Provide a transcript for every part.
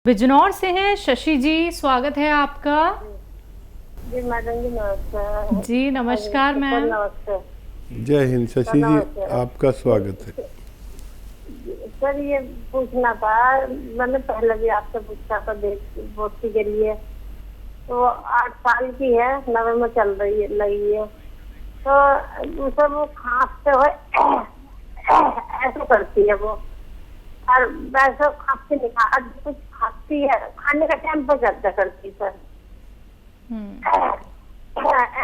बिजनौर से हैं शशि जी, स्वागत है आपका। जी मैडम जी नमस्कार। जी नमस्कार मैम। नमस्ते। जय हिंद शशि जी, आपका स्वागत है। सर ये पूछना था, मैंने पहले भी आपसे पूछा था बेटी के लिए। तो 8 साल की है, 9 में चल रही है लगी है। तो उसे वो खांसते हुए ऐसे करती है वो, और वैसे खांसती नहीं, कुछ खाती है, खाने का टाइम पर ज्यादा करती सर।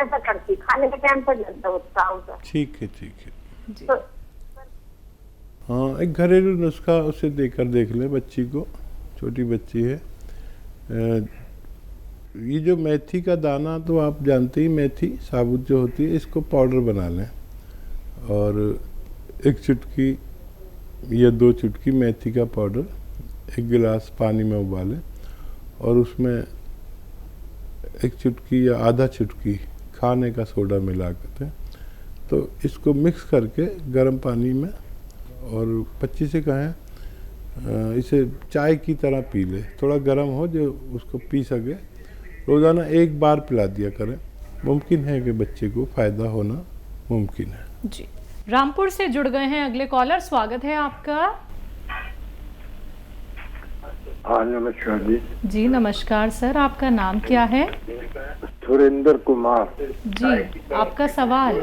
ऐसा करती, खाने के टाइम पर ज्यादा होता होगा। ठीक है ठीक है। जी। तो हाँ, एक घरेलू नुस्खा उसे देकर देख लें बच्ची को, छोटी बच्ची है। ये जो मेथी का दाना तो आप जानते ही, मेथी साबुत जो होती है, इसको पाउडर बना लें और 1 चुटकी या 2 चुटकी मेथी का पाउडर 1 गिलास पानी में उबालें और उसमें 1 चुटकी या आधा चुटकी खाने का सोडा मिला कर दें। तो इसको मिक्स करके गर्म पानी में, और बच्ची से कहें इसे चाय की तरह पी ले, थोड़ा गर्म हो जो उसको पी सके। रोज़ाना 1 बार पिला दिया करें, मुमकिन है कि बच्चे को फ़ायदा होना मुमकिन है। जी। रामपुर से जुड़ गए हैं अगले कॉलर, स्वागत है आपका। हाँ नमस्कार जी। जी नमस्कार सर, आपका नाम क्या है? सुरेंद्र कुमार। जी, आपका सवाल।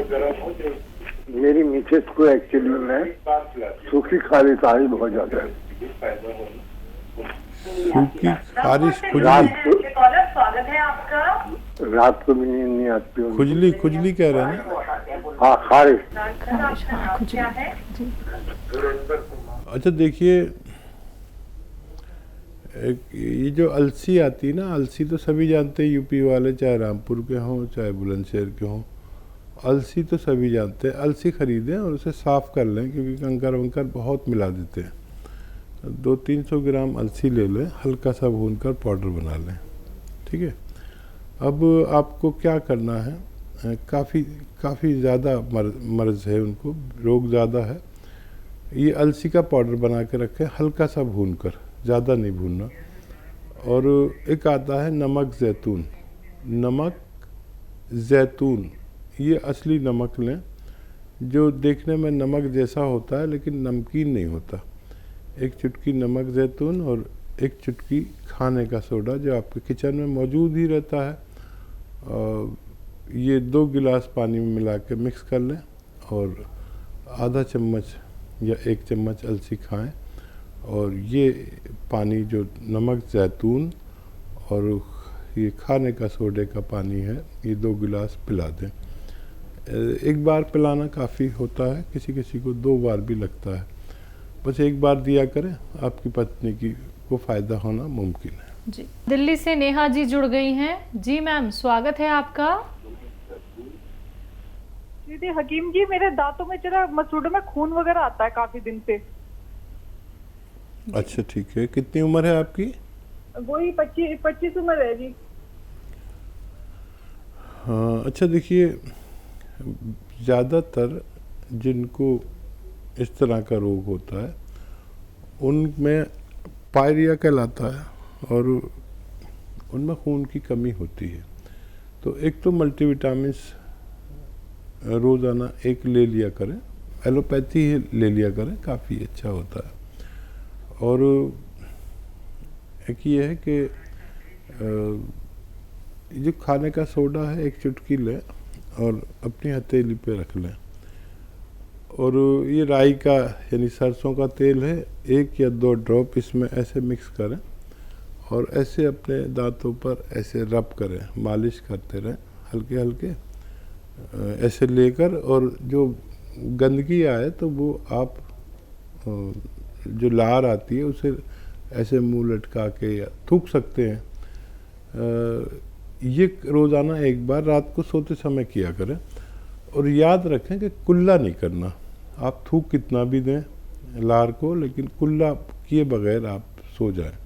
मेरी मिसेस को एक्चुअली में सूखी खारिश आई बहुत ज्यादा। सूखी खारिश, रात खुजली, को स्वागत है आपका। रात को भी नींद नहीं आती है। खुजली खुजली कह रहे हैं ना? हाँ खारिश। हाँ, खुजली। जी। अच्छा देखिए, ये जो अलसी आती है ना, अलसी तो सभी जानते हैं, यूपी वाले, चाहे रामपुर के हों चाहे बुलंदशहर के हों, अलसी तो सभी जानते हैं। अलसी खरीदें और उसे साफ़ कर लें, क्योंकि कंकर वंकर बहुत मिला देते हैं। 200-300 ग्राम अलसी ले लें, हल्का सा भूनकर पाउडर बना लें, ठीक है। अब आपको क्या करना है, काफ़ी ज़्यादा मर्ज़ है उनको, रोग ज़्यादा है। ये अलसी का पाउडर बना के रखें, हल्का सा भूनकर, ज़्यादा नहीं भूनना। और एक आता है नमक ज़ैतून, नमक ज़ैतून, ये असली नमक लें जो देखने में नमक जैसा होता है लेकिन नमकीन नहीं होता। 1 चुटकी नमक ज़ैतून और 1 चुटकी खाने का सोडा जो आपके किचन में मौजूद ही रहता है, ये 2 गिलास पानी में मिला के मिक्स कर लें और आधा चम्मच या 1 चम्मच अलसी खाएं। और ये पानी जो नमक ज़ैतून और ये खाने का सोडे का पानी है, ये 2 गिलास पिला दें। 1 बार पिलाना काफ़ी होता है, किसी किसी को 2 बार भी लगता है। बस 1 बार दिया करें, आपकी पत्नी को फ़ायदा होना मुमकिन है। जी। दिल्ली से नेहा जी जुड़ गई हैं। जी मैम, स्वागत है आपका। दीदी हकीम जी, मेरे दांतों में जरा मसूड़ों में खून वगैरह आता है काफी दिन से। अच्छा ठीक है, कितनी उम्र है आपकी? वही 25 उम्र है जी। हाँ अच्छा, देखिए ज़्यादातर जिनको इस तरह का रोग होता है उनमें पायरिया कहलाता है और उनमें खून की कमी होती है। तो एक तो मल्टीविटामिन्स रोज़ाना 1 ले लिया करें, एलोपैथी ही ले लिया करें, काफ़ी अच्छा होता है। और एक ये है कि जो खाने का सोडा है 1 चुटकी लें और अपनी हथेली पे रख लें। और ये राई का यानी सरसों का तेल है, 1 या 2 ड्रॉप इसमें ऐसे मिक्स करें और ऐसे अपने दांतों पर ऐसे रब करें, मालिश करते रहें हल्के हल्के ऐसे लेकर। और जो गंदगी आए तो वो आप जो लार आती है उसे ऐसे मुंह लटका के या थूक सकते हैं। ये रोज़ाना 1 बार रात को सोते समय किया करें। और याद रखें कि कुल्ला नहीं करना, आप थूक कितना भी दें लार को, लेकिन कुल्ला किए बगैर आप सो जाएं।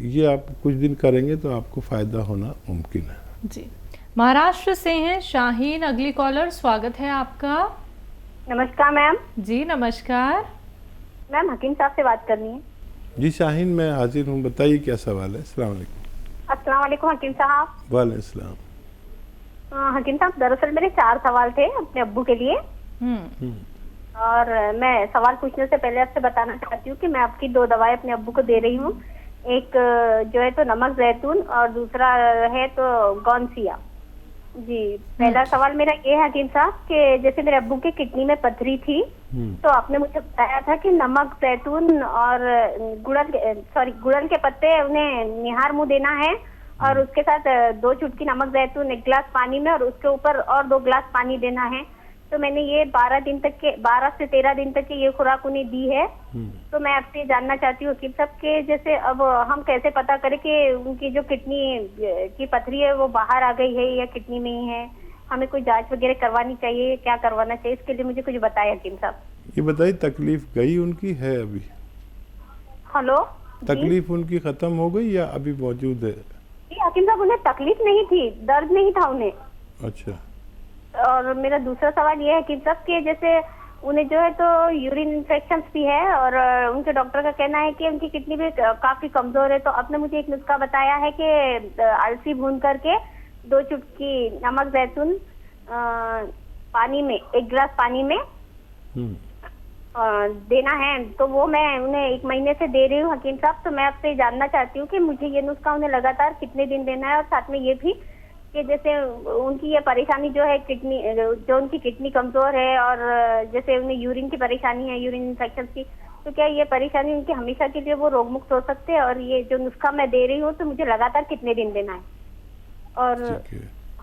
ये आप कुछ दिन करेंगे तो आपको फ़ायदा होना मुमकिन है। जी। महाराष्ट्र से हैं शाहीन अगली कॉलर, स्वागत है आपका। नमस्कार मैम। जी नमस्कार। मैम हकीम साहब से बात करनी है। जी शाहीन, मैं हाजिर हूँ, बताइए क्या सवाल है। अस्सलाम वालेकुम। अस्सलाम वालेकुम हकीम साहब। वालेकुम सलाम। हकीम साहब, दरअसल मेरे 4 सवाल थे अपने अब्बू के लिए, और मैं सवाल पूछने से पहले आपसे बताना चाहती हूँ कि मैं आपकी 2 दवाएं अपने अब्बू को दे रही हूँ। एक जो है तो नमक जैतून और दूसरा है तो गौनसिया। जी, पहला सवाल मेरा ये है हकीम साहब कि जैसे मेरे अब्बू के किडनी में पथरी थी, तो आपने मुझे बताया था कि नमक जैतून और गुड़हल के पत्ते उन्हें निहार मुंह देना है, और उसके साथ 2 चुटकी नमक जैतून 1 गिलास पानी में और उसके ऊपर और 2 गिलास पानी देना है। तो मैंने ये 12 से 13 दिन तक की ये खुराक उन्हें दी है। तो मैं आपसे जानना चाहती हूँ कि सब के जैसे अब हम कैसे पता करें कि उनकी जो किडनी की पथरी है वो बाहर आ गई है या किडनी में ही है? हमें कोई जांच वगैरह करवानी चाहिए, क्या करवाना चाहिए? इसके लिए मुझे कुछ बताएं हकीम साहब। ये बताइए, तकलीफ गई उनकी है अभी? हेलो, तकलीफ उनकी खत्म हो गई या अभी मौजूद है? जी हकीम साहब, उन्हें तकलीफ नहीं थी, दर्द नहीं था उन्हें। अच्छा। और मेरा दूसरा सवाल ये है कि सब के जैसे उन्हें जो है तो यूरिन इन्फेक्शन भी है, और उनके डॉक्टर का कहना है कि उनकी किडनी भी काफी कमजोर है। तो आपने मुझे एक नुस्खा बताया है कि अलसी भून करके 2 चुटकी नमक जैतून पानी में 1 गिलास पानी में देना है। तो वो मैं उन्हें 1 महीने से दे रही हूँ हकीम साहब। तो मैं आपसे जानना चाहती हूँ कि मुझे ये नुस्खा उन्हें लगातार कितने दिन देना है, और साथ में ये भी कि जैसे उनकी ये परेशानी जो है किडनी, जो उनकी किडनी कमजोर है और जैसे उन्हें यूरिन की परेशानी है, यूरिन इन्फेक्शन की, तो क्या ये परेशानी उनकी हमेशा के लिए वो रोग मुक्त हो सकते हैं? और ये जो नुस्खा मैं दे रही हूँ तो मुझे लगातार कितने दिन देना है? और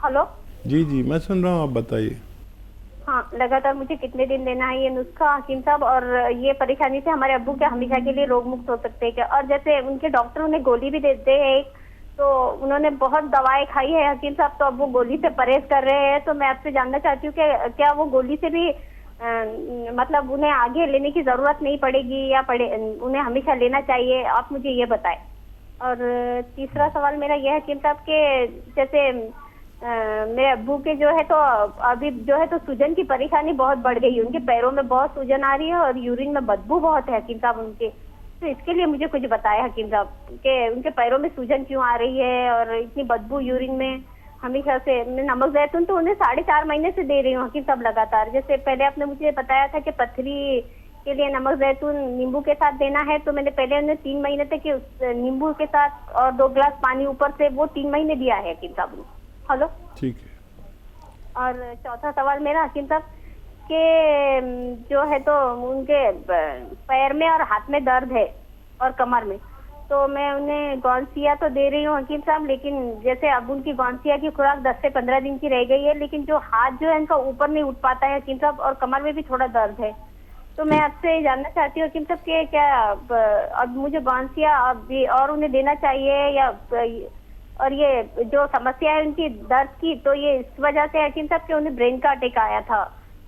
हेलो, जी जी मैं सुन रहा हूँ, आप बताइए। हाँ, लगातार मुझे कितने दिन देना है ये नुस्खा हकीम साहब? और ये परेशानी से हमारे अब्बू क्या हमेशा के लिए रोग मुक्त हो सकते हैं क्या? और जैसे उनके डॉक्टर उन्हें गोली भी देते हैं, तो उन्होंने बहुत दवाएं खाई है हकीम साहब, तो अब वो गोली से परहेज कर रहे हैं। तो मैं आपसे जानना चाहती हूँ कि क्या वो गोली से भी मतलब उन्हें आगे लेने की जरूरत नहीं पड़ेगी या उन्हें हमेशा लेना चाहिए? आप मुझे ये बताएं। और तीसरा सवाल मेरा यह है हकीम साहब के जैसे मेरे अब्बू के जो है तो अभी जो है तो सूजन की परेशानी बहुत बढ़ गई है, उनके पैरों में बहुत सूजन आ रही है और यूरिन में बदबू बहुत है हकीम साहब उनके। तो इसके लिए मुझे कुछ बताया हकीम साहब कि उनके पैरों में सूजन क्यों आ रही है और इतनी बदबू यूरिन में हमेशा से। मैं नमक जैतून तो उन्हें 4.5 महीने से दे रही हूँ हकीम साहब लगातार। जैसे पहले आपने मुझे बताया था कि पथरी के लिए नमक जैतून नींबू के साथ देना है, तो मैंने पहले उन्हें 3 महीने तक नींबू के साथ और 2 गिलास पानी ऊपर से वो 3 महीने दिया है हकीम साहब ने। हेलो, ठीक है। और चौथा सवाल मेरा हकीम साहब के जो है तो उनके पैर में और हाथ में दर्द है और कमर में, तो मैं उन्हें गौनसिया तो दे रही हूँ हकीम साहब, लेकिन जैसे अब उनकी गौनसिया की खुराक 10 से 15 दिन की रह गई है, लेकिन जो हाथ जो है उनका ऊपर नहीं उठ पाता है हकीम साहब, और कमर में भी थोड़ा दर्द है। तो मैं आपसे जानना चाहती हूँ हकीम साहब कि क्या अब मुझे गौनसिया अभी और उन्हें देना चाहिए या और ये जो समस्या है उनकी दर्द की, तो ये इस वजह से हकीम साहब कि उन्हें ब्रेन का अटैक आया था।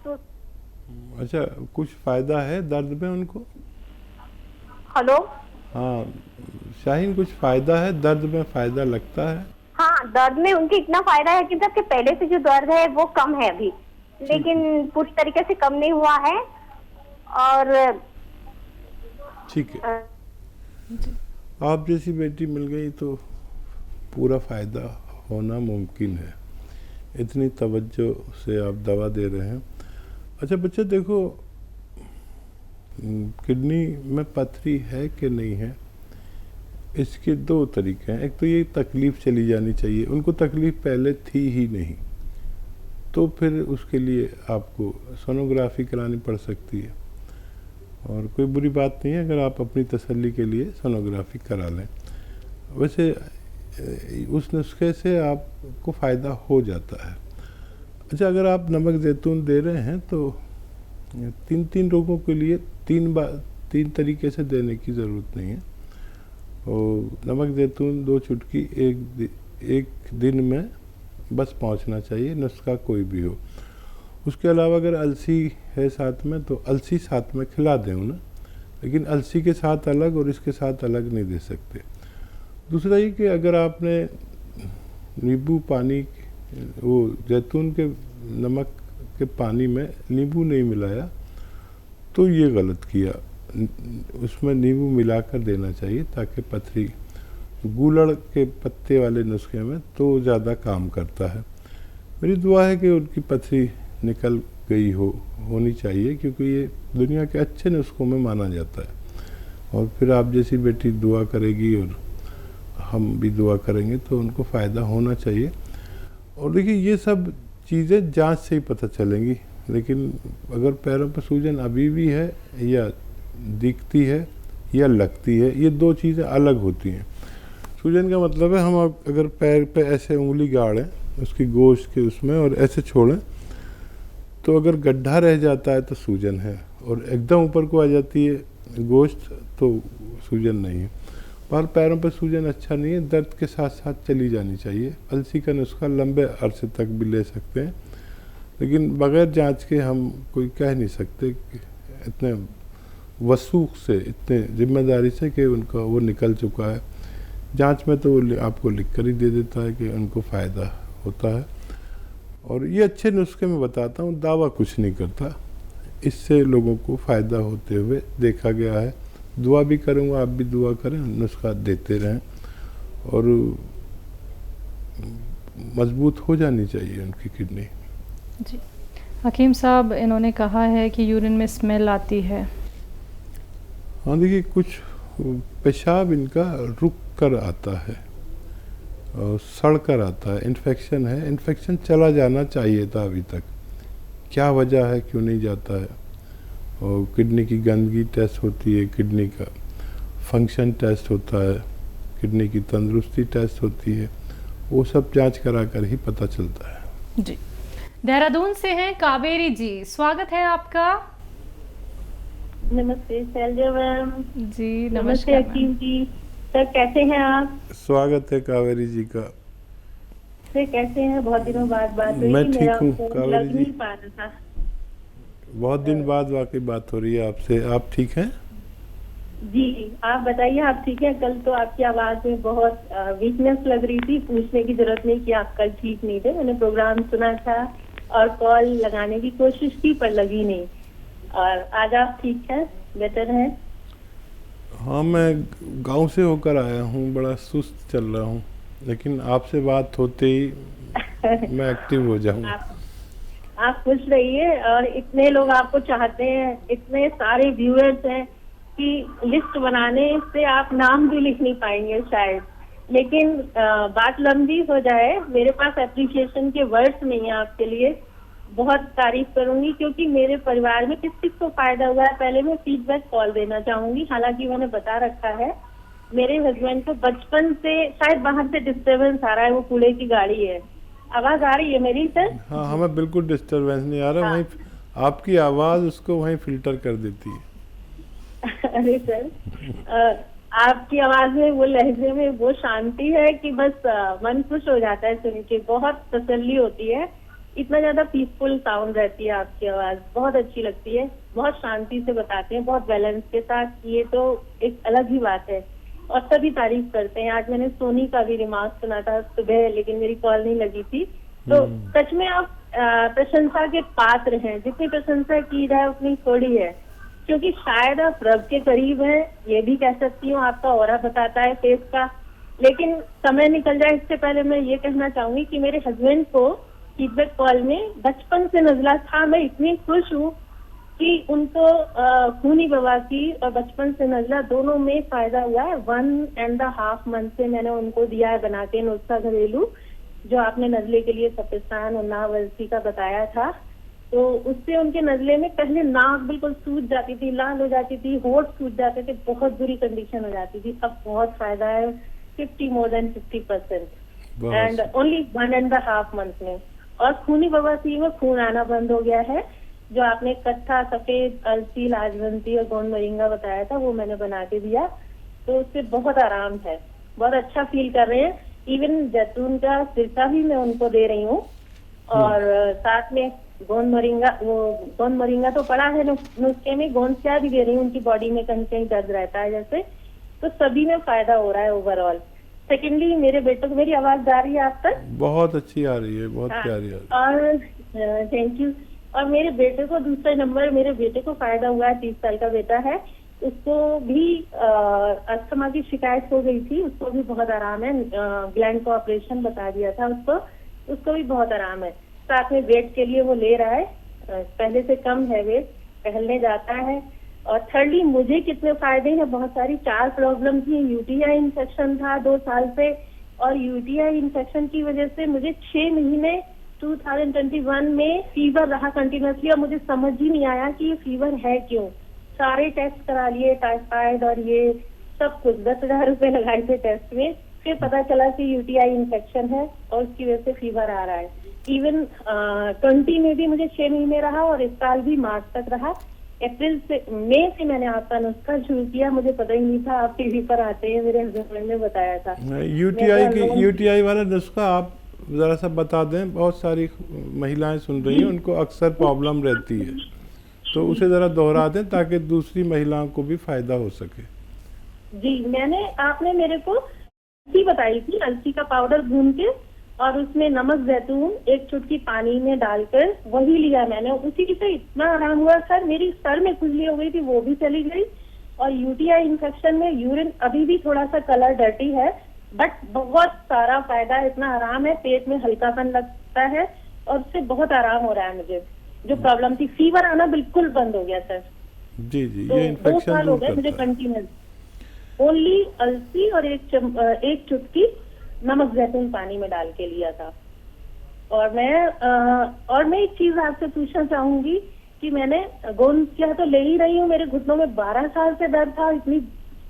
तो अच्छा, कुछ फायदा है दर्द में उनको? हेलो, हाँ शाहीन, कुछ फायदा है दर्द में? फायदा लगता है? हाँ, दर्द में उनकी इतना फायदा है हकीम साहब कि पहले से जो दर्द है वो कम है अभी, लेकिन पूरी तरीके से कम नहीं हुआ है। और ठीक है, आप जैसी बेटी मिल गई तो पूरा फायदा होना मुमकिन है। इतनी तवज्जो से आप दवा दे रहे हैं। अच्छा बच्चे, देखो किडनी में पथरी है कि नहीं है, इसके 2 तरीके हैं। एक तो ये तकलीफ़ चली जानी चाहिए, उनको तकलीफ़ पहले थी ही नहीं, तो फिर उसके लिए आपको सोनोग्राफी करानी पड़ सकती है, और कोई बुरी बात नहीं है अगर आप अपनी तसल्ली के लिए सोनोग्राफी करा लें। वैसे उस नुस्खे से आपको फ़ायदा हो जाता है। अच्छा, अगर आप नमक जैतून दे रहे हैं तो 3 रोगों के लिए 3 तरीके से देने की ज़रूरत नहीं है। और नमक जैतून 2 चुटकी एक दिन में बस पहुंचना चाहिए, नुस्खा कोई भी हो। उसके अलावा अगर अलसी है साथ में तो अलसी साथ में खिला दें उन्हें, लेकिन अलसी के साथ अलग और इसके साथ अलग नहीं दे सकते। दूसरा ये कि अगर आपने नींबू पानी, वो जैतून के नमक के पानी में नींबू नहीं मिलाया तो ये गलत किया। उसमें नींबू मिलाकर देना चाहिए, ताकि पथरी गूलड़ के पत्ते वाले नुस्खे में तो ज़्यादा काम करता है। मेरी दुआ है कि उनकी पथरी निकल गई होनी चाहिए, क्योंकि ये दुनिया के अच्छे नुस्खों में माना जाता है। और फिर आप जैसी बेटी दुआ करेगी और हम भी दुआ करेंगे तो उनको फ़ायदा होना चाहिए। और देखिए, ये सब चीज़ें जांच से ही पता चलेंगी, लेकिन अगर पैरों पर सूजन अभी भी है या दिखती है या लगती है, ये दो चीज़ें अलग होती हैं। सूजन का मतलब है हम अगर पैर पे ऐसे उंगली गाड़ें उसकी गोश्त के उसमें और ऐसे छोड़ें, तो अगर गड्ढा रह जाता है तो सूजन है, और एकदम ऊपर को आ जाती है गोश्त तो सूजन नहीं है। पर पैरों पर सूजन अच्छा नहीं है, दर्द के साथ साथ चली जानी चाहिए। अलसी का नुस्खा लंबे अरसे तक भी ले सकते हैं, लेकिन बगैर जांच के हम कोई कह नहीं सकते कि इतने वसूख से, इतने जिम्मेदारी से कि उनका वो निकल चुका है। जांच में तो वो आपको लिख कर ही दे देता है कि उनको फ़ायदा होता है। और ये अच्छे नुस्खे मैं बताता हूँ, दावा कुछ नहीं करता, इससे लोगों को फ़ायदा होते हुए देखा गया है। दुआ भी करूँगा, आप भी दुआ करें, नुस्खा देते रहें, और मजबूत हो जानी चाहिए उनकी किडनी। जी हकीम साहब, इन्होंने कहा है कि यूरिन में स्मेल आती है। हाँ देखिए, कुछ पेशाब इनका रुक कर आता है और सड़ कर आता है, इन्फेक्शन है, इन्फेक्शन चला जाना चाहिए था अभी तक, क्या वजह है, क्यों नहीं जाता है। और किडनी की गंदगी टेस्ट होती है, किडनी का फंक्शन टेस्ट होता है, किडनी की तंदुरुस्ती टेस्ट होती है, वो सब जांच करा कर ही पता चलता है। जी देहरादून से हैं कावेरी जी, स्वागत है आपका। नमस्ते शैलजा मैम। जी नमस्ते नमस्कार हकीम जी। सर कैसे हैं आप? स्वागत है कावेरी जी का। सर कैसे हैं? बहुत दिनों बाद बात हुई। मैं ठीक मेरा हूँ फोन कावेरी लग जी। नहीं पा रहा था। बहुत दिन बाद वाकई बात हो रही है आपसे। आप ठीक हैं? जी आप बताइए, आप ठीक हैं? कल तो आपकी आवाज में बहुत वीकनेस लग रही थी, पूछने की जरूरत नहीं कि आप कल ठीक नहीं थे। मैंने प्रोग्राम सुना था और कॉल लगाने की कोशिश की पर लगी नहीं, और आज आप ठीक हैं, बेटर हैं? हाँ, मैं गांव से होकर आया हूँ, बड़ा सुस्त चल रहा हूँ, लेकिन आपसे बात होते ही मैं एक्टिव हो जाऊँ। आप खुश रहिए, और इतने लोग आपको चाहते हैं, इतने सारे व्यूअर्स हैं कि लिस्ट बनाने से आप नाम भी लिख नहीं पाएंगे शायद। लेकिन बात लंबी हो जाए, मेरे पास एप्रिसिएशन के वर्ड्स नहीं है आपके लिए। बहुत तारीफ करूंगी, क्योंकि मेरे परिवार में किस किस को फायदा हुआ है। पहले मैं फीडबैक कॉल देना चाहूंगी, हालांकि मैंने बता रखा है। मेरे हस्बैंड को बचपन से, शायद बाहर से डिस्टर्बेंस आ रहा है, वो कूड़े की गाड़ी है। आवाज आ रही है मेरी सर? हाँ, हमें बिल्कुल डिस्टरबेंस नहीं आ रहा। हाँ। वहीं आपकी आवाज़ उसको वहीं फिल्टर कर देती है। अरे सर, आपकी आवाज में, वो लहजे में वो शांति है कि बस मन खुश हो जाता है सुन के, बहुत तसल्ली होती है। इतना ज्यादा पीसफुल साउंड रहती है आपकी आवाज, बहुत अच्छी लगती है, बहुत शांति से बताते हैं, बहुत बैलेंस के साथ। ये तो एक अलग ही बात है, और सभी तारीफ करते हैं। आज मैंने सोनी का भी रिमार्क सुना था सुबह, लेकिन मेरी कॉल नहीं लगी थी। तो सच में आप प्रशंसा के पात्र हैं। जितनी प्रशंसा की जाए उतनी थोड़ी है, क्योंकि शायद आप रब के करीब हैं, ये भी कह सकती हूँ। आपका ऑरा बताता है फेस का। लेकिन समय निकल जाए, इससे पहले मैं ये कहना चाहूंगी कि मेरे हस्बैंड को फीडबैक कॉल में बचपन से नजला था। मैं इतनी खुश हूँ कि उनको खूनी बवासीर और बचपन से नजला दोनों में फायदा हुआ है। 1.5 मंथ से मैंने उनको दिया है बना के नुस्खा घरेलू, जो आपने नजले के लिए सफेस्तान और नावलसी का बताया था। तो उससे उनके नजले में पहले नाक बिल्कुल सूज जाती थी, लाल हो जाती थी, होठ सूज जाते थे, बहुत बुरी कंडीशन हो जाती थी। अब बहुत फायदा है, 50% एंड ओनली 1.5 मंथ में। और खूनी बवासीर में खून आना बंद हो गया है। जो आपने कत्था, सफेद, अलसी, लाजवंती और गोंद मोरिंगा बताया था, वो मैंने बना के दिया, तो उससे बहुत आराम है, बहुत अच्छा फील कर रहे हैं। इवन जैतून का सिरका भी मैं उनको दे रही हूँ, और साथ में गोंद मोरिंगा तो पड़ा है नुस्खे में, गोंद क्या भी दे रही हूँ। उनकी बॉडी में कहीं कहीं दर्द रहता है जैसे, तो सभी में फायदा हो रहा है ओवरऑल। सेकेंडली, मेरे बेटे को, मेरी आवाज जा रही है आप तक? बहुत अच्छी आ रही है, बहुत प्यारी आ रही है। और थैंक यू। और मेरे बेटे को दूसरा नंबर, मेरे बेटे को फायदा हुआ है, 30 साल का बेटा है। उसको भी अस्थमा की शिकायत हो गई थी, उसको भी बहुत आराम है। ग्लैंड को ऑपरेशन बता दिया था उसको भी बहुत आराम है। साथ में वेट के लिए वो ले रहा है, पहले से कम है वेट, टहलने जाता है। और थर्डली मुझे कितने फायदे हैं, बहुत सारी 4 प्रॉब्लम थी। यूटीआई इन्फेक्शन था 2 साल से, और यूटीआई इन्फेक्शन की वजह से मुझे 6 महीने 2021 में फीवर रहा कंटिन्यूसली, और मुझे समझ ही नहीं आया कि ये फीवर है क्यों। सारे टेस्ट करा लिए, टाइफाइड और ये सब कुछ, 10,000 रुपए लगाए थे टेस्ट में। फिर पता चला कि यूटीआई इन्फेक्शन है और उसकी वजह से फीवर आ रहा है। इवन 20 में भी मुझे 6 महीने रहा, और इस साल भी मार्च तक रहा। मई से मैंने आपका नुस्खा शुरू किया, मुझे पता ही नहीं था आप टीवी पर आते हैं, मेरे हस्बैंड ने बताया था। यूटीआई वाला नुस्खा आप ज़रा सा बता दें, बहुत सारी महिलाएं सुन रही हैं, उनको अक्सर प्रॉब्लम रहती है, तो उसे ज़रा दोहरा दें ताकि दूसरी महिलाओं को भी फायदा हो सके। जी, आपने मेरे को अलसी बताई थी, अलसी का पाउडर भून के और उसमें नमक जैतून 1 चुटकी पानी में डालकर वही लिया मैंने। उसी से इतना आराम हुआ सर, मेरी सर में खुजली हो गई थी वो भी चली गई, और यूटीआई इन्फेक्शन में यूरिन अभी भी थोड़ा सा कलर डर्टी है, बट बहुत सारा फायदा, इतना आराम है, पेट में हल्कापन लगता है और उससे बहुत आराम हो रहा है मुझे। जो प्रॉब्लम थी, फीवर आना बिल्कुल बंद हो गया सर। जी जी, तो ये 2 इन्फेक्शन साल हो गए मुझे कंटिन्यूस ओनली अलसी और 1 चुटकी नमक जैतून पानी में डाल के लिया था। और मैं एक चीज आपसे पूछना चाहूंगी कि मैंने गोंदतिया तो ले ही रही हूँ, मेरे घुटनों में 12 साल से दर्द था, इतनी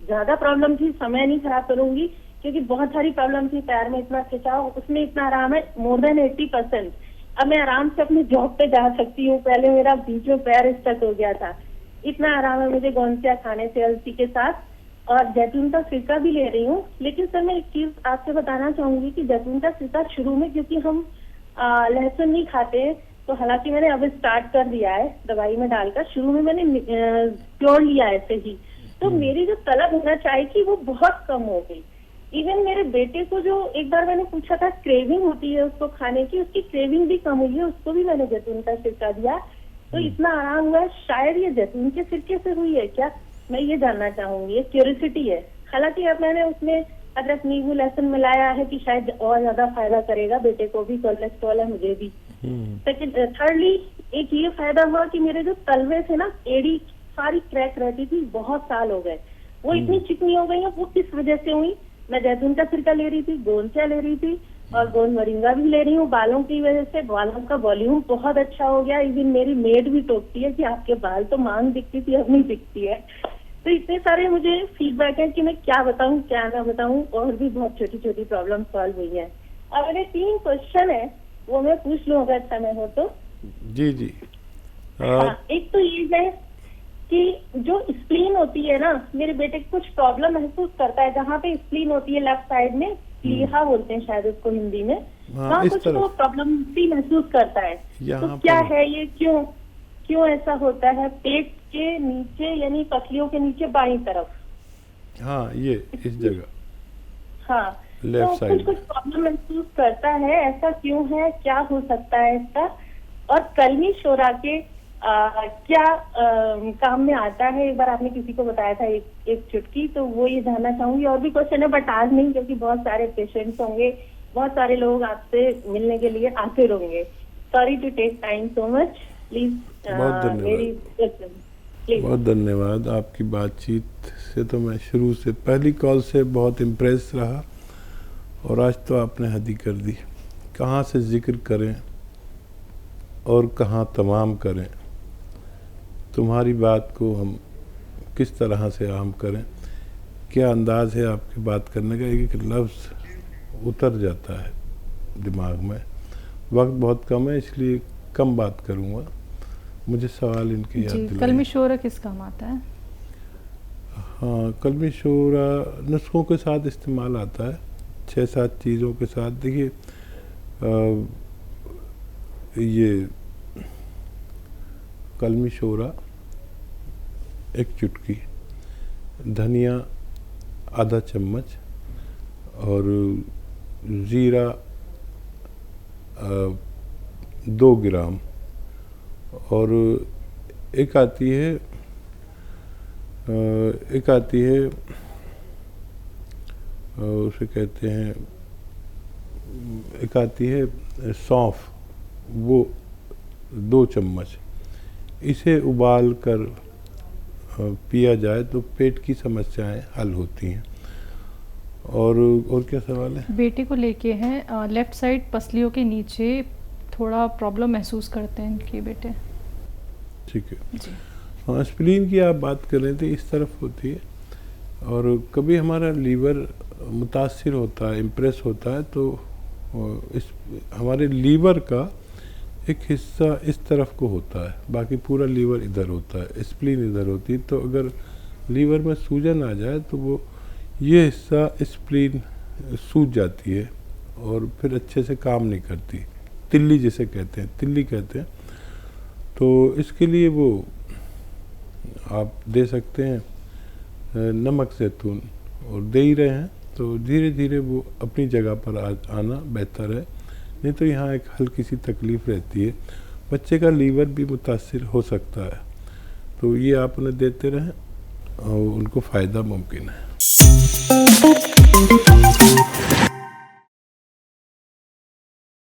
ज्यादा प्रॉब्लम थी, समय नहीं खराब करूंगी क्योंकि बहुत सारी प्रॉब्लम थी, पैर में इतना खिंचाव, उसमें इतना आराम है, मोर देन 80%। अब मैं आराम से अपनी जॉब पे जा सकती हूँ, पहले मेरा बीच में पैर स्टक हो गया था। इतना आराम है मुझे गोंदतिया खाने से अलसी के साथ, और जैतून का सिरका भी ले रही हूँ। लेकिन सर मैं एक चीज आपसे बताना चाहूंगी कि जैतून का सिरका शुरू में, क्योंकि हम लहसुन नहीं खाते, तो हालांकि मैंने अब स्टार्ट कर दिया है दवाई में डालकर, शुरू में मैंने प्योर लिया ऐसे ही, तो मेरी जो तलब होना चाहिए थी वो बहुत कम हो गई। इवन मेरे बेटे को, जो एक बार मैंने पूछा था क्रेविंग होती है उसको खाने की, उसकी क्रेविंग भी कम हुई है, उसको भी मैंने जैतून का सिरका दिया, तो इतना आराम हुआ है। शायद ये जैतून के सिरके से हुई है क्या, मैं ये जानना चाहूंगी, ये क्यूरियोसिटी है। हालांकि अब मैंने उसमें अदरक नींबू लहसुन मिलाया है कि शायद और ज्यादा फायदा करेगा, बेटे को भी कोलेस्ट्रॉल है, मुझे भी। सेकंड थर्डली एक ये फायदा हुआ कि मेरे जो तलवे थे ना, एड़ी सारी क्रैक रहती थी, बहुत साल हो गए, वो इतनी चिकनी हो गई है। वो किस वजह से हुई? मैं जैतून का सिरका ले रही थी, गोंदतिया ले रही थी और गोंद मोरिंगा भी ले रही हूँ। बालों की वजह से बालों का वॉल्यूम बहुत अच्छा हो गया। इवन मेरी मेड भी टोकती है कि आपके बाल तो मांग दिखती थी, अब नहीं दिखती है। तो इतने सारे मुझे फीडबैक है कि मैं क्या बताऊं क्या ना बताऊं, और भी बहुत छोटी छोटी प्रॉब्लम सॉल्व हुई है। और मेरे 3 क्वेश्चन है, वो मैं पूछ लूं अगर समय हो तो। जी जी। एक तो ये है कि जो स्प्लीन होती है ना, मेरे बेटे को कुछ प्रॉब्लम महसूस करता है, जहाँ पे स्प्लीन होती है लेफ्ट साइड में, प्लीहा बोलते हैं शायद उसको हिंदी में, वहाँ कुछ वो प्रॉब्लम भी महसूस करता है। तो क्या है ये, क्यों ऐसा होता है? पेट के नीचे यानी पसलियों के नीचे बाईं तरफ, हाँ ये इस जगह, हाँ, लेफ्ट तो साइड कुछ प्रॉब्लम महसूस करता है, ऐसा क्यों है, क्या हो सकता है इसका? और कलमी शोरा के क्या काम में आता है? एक बार आपने किसी को बताया था एक चुटकी, तो वो ये जानना चाहूंगी। और भी क्वेश्चन है बट आज नहीं, क्योंकि बहुत सारे पेशेंट्स होंगे, बहुत सारे लोग आपसे मिलने के लिए आते रहेंगे। Sorry to take time so much, please. बहुत धन्यवाद, बहुत धन्यवाद। आपकी बातचीत से तो मैं शुरू से, पहली कॉल से बहुत इम्प्रेस रहा, और आज तो आपने हद ही कर दी। कहाँ से जिक्र करें और कहाँ तमाम करें, तुम्हारी बात को हम किस तरह से आम करें, क्या अंदाज है आपकी बात करने का, एक एक लफ्ज़ उतर जाता है दिमाग में। वक्त बहुत कम है इसलिए कम बात करूँगा। मुझे सवाल इनके याद दिलाए। कलमी शोरा किस काम आता है? हाँ, कलमी शोरा नुस्खों के साथ इस्तेमाल आता है, 6-7 चीज़ों के साथ। देखिए ये कलमी शोरा 1 चुटकी, धनिया आधा चम्मच, और ज़ीरा 2 ग्राम, और एक आती है एक आती है उसे कहते हैं, एक आती है सौंफ, वो 2 चम्मच, इसे उबाल कर पिया जाए तो पेट की समस्याएं हल होती हैं। और क्या सवाल है? बेटे को लेके हैं, लेफ्ट साइड पसलियों के नीचे थोड़ा प्रॉब्लम महसूस करते हैं इनके बेटे। ठीक है जी। हाँ, स्प्लीन की आप बात कर रहे थे, इस तरफ होती है और कभी हमारा लीवर मुतासिर होता है, इम्प्रेस होता है, तो इस हमारे लीवर का एक हिस्सा इस तरफ को होता है, बाकी पूरा लीवर इधर होता है, स्प्लीन इधर होती है। तो अगर लीवर में सूजन आ जाए तो वो ये हिस्सा स्प्लीन सूज जाती है और फिर अच्छे से काम नहीं करती, तिल्ली जिसे कहते हैं, तिल्ली कहते हैं। तो इसके लिए वो आप दे सकते हैं नमक ज़ैतून, और दे ही रहे हैं तो धीरे धीरे वो अपनी जगह पर आना बेहतर है। नहीं तो यहाँ एक हल्की सी तकलीफ़ रहती है, बच्चे का लीवर भी मुतासिर हो सकता है। तो ये आप उन्हें देते रहें और उनको फ़ायदा मुमकिन है।